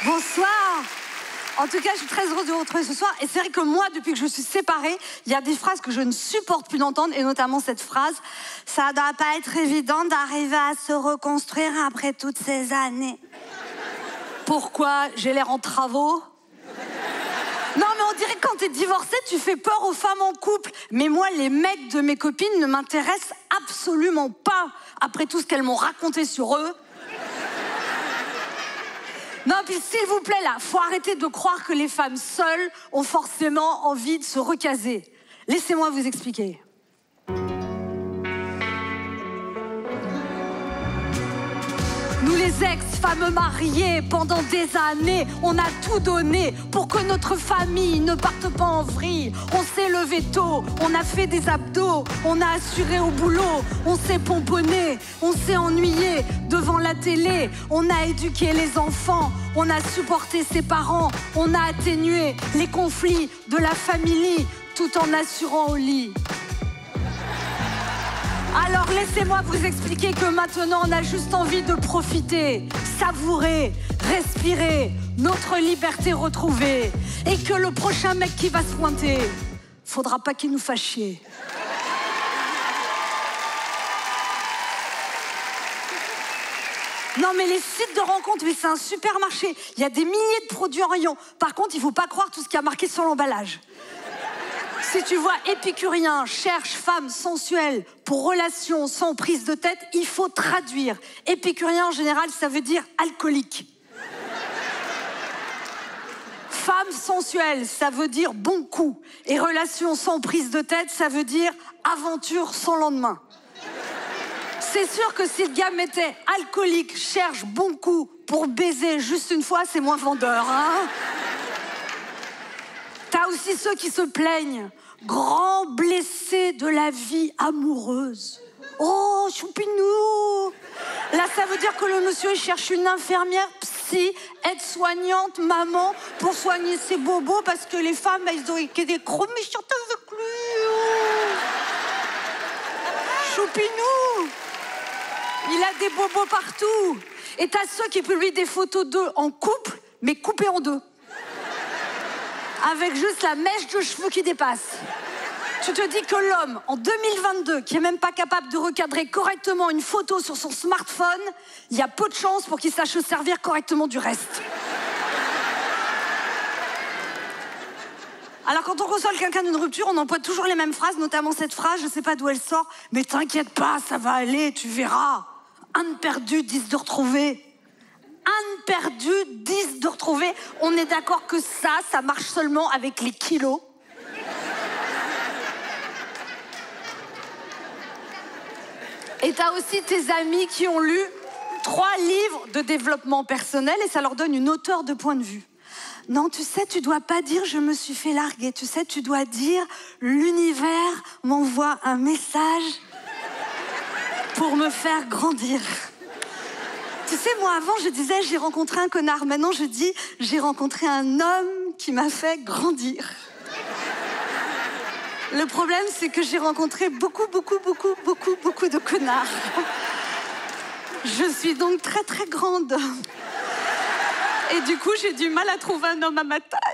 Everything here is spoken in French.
Bonsoir. En tout cas, je suis très heureuse de vous retrouver ce soir. Et c'est vrai que moi, depuis que je suis séparée, il y a des phrases que je ne supporte plus d'entendre, et notamment cette phrase « Ça doit pas être évident d'arriver à se reconstruire après toutes ces années. » Pourquoi? J'ai l'air en travaux? Non, mais on dirait que quand t'es divorcée, tu fais peur aux femmes en couple. Mais moi, les mecs de mes copines ne m'intéressent absolument pas, après tout ce qu'elles m'ont raconté sur eux. Non, puis s'il vous plaît, là, faut arrêter de croire que les femmes seules ont forcément envie de se recaser. Laissez-moi vous expliquer. Nous les ex-femmes mariées, pendant des années, on a tout donné pour que notre famille ne parte pas en vrille. On s'est levé tôt, on a fait des abdos, on a assuré au boulot, on s'est pomponné, on s'est ennuyé devant la télé, on a éduqué les enfants, on a supporté ses parents, on a atténué les conflits de la famille tout en assurant au lit. Alors laissez-moi vous expliquer que maintenant on a juste envie de profiter, savourer, respirer, notre liberté retrouvée. Et que le prochain mec qui va se pointer, faudra pas qu'il nous fasse chier. Non mais les sites de rencontres, mais c'est un supermarché. Il y a des milliers de produits en rayon. Par contre, il faut pas croire tout ce qui a marqué sur l'emballage. Si tu vois épicurien, cherche femme sensuelle pour relation sans prise de tête, il faut traduire. Épicurien en général, ça veut dire alcoolique. Femme sensuelle, ça veut dire bon coup. Et relation sans prise de tête, ça veut dire aventure sans lendemain. C'est sûr que si le gars mettait alcoolique, cherche bon coup pour baiser juste une fois, c'est moins vendeur, hein. T'as aussi ceux qui se plaignent, grands blessés de la vie amoureuse. Oh, choupinou! Là, ça veut dire que le monsieur, il cherche une infirmière, psy, aide-soignante, maman, pour soigner ses bobos, parce que les femmes, elles ont été des gros méchantes avec lui. Choupinou! Il a des bobos partout. Et t'as ceux qui publient des photos d'eux en couple, mais coupées en deux. Avec juste la mèche de cheveux qui dépasse. Tu te dis que l'homme, en 2022, qui est même pas capable de recadrer correctement une photo sur son smartphone, il y a peu de chances pour qu'il sache se servir correctement du reste. Alors quand on console quelqu'un d'une rupture, on emploie toujours les mêmes phrases, notamment cette phrase, je sais pas d'où elle sort, mais t'inquiète pas, ça va aller, tu verras. Un de perdu, 10 de retrouvé. Un perdu, 10 de retrouver. On est d'accord que ça marche seulement avec les kilos. Et t'as aussi tes amis qui ont lu 3 livres de développement personnel et ça leur donne une hauteur de point de vue. Non, tu sais, tu dois pas dire « je me suis fait larguer ». Tu sais, tu dois dire « l'univers m'envoie un message pour me faire grandir ». Tu sais, moi, avant, je disais « j'ai rencontré un connard ». Maintenant, je dis « j'ai rencontré un homme qui m'a fait grandir ». Le problème, c'est que j'ai rencontré beaucoup de connards. Je suis donc très grande. Et du coup, j'ai du mal à trouver un homme à ma taille.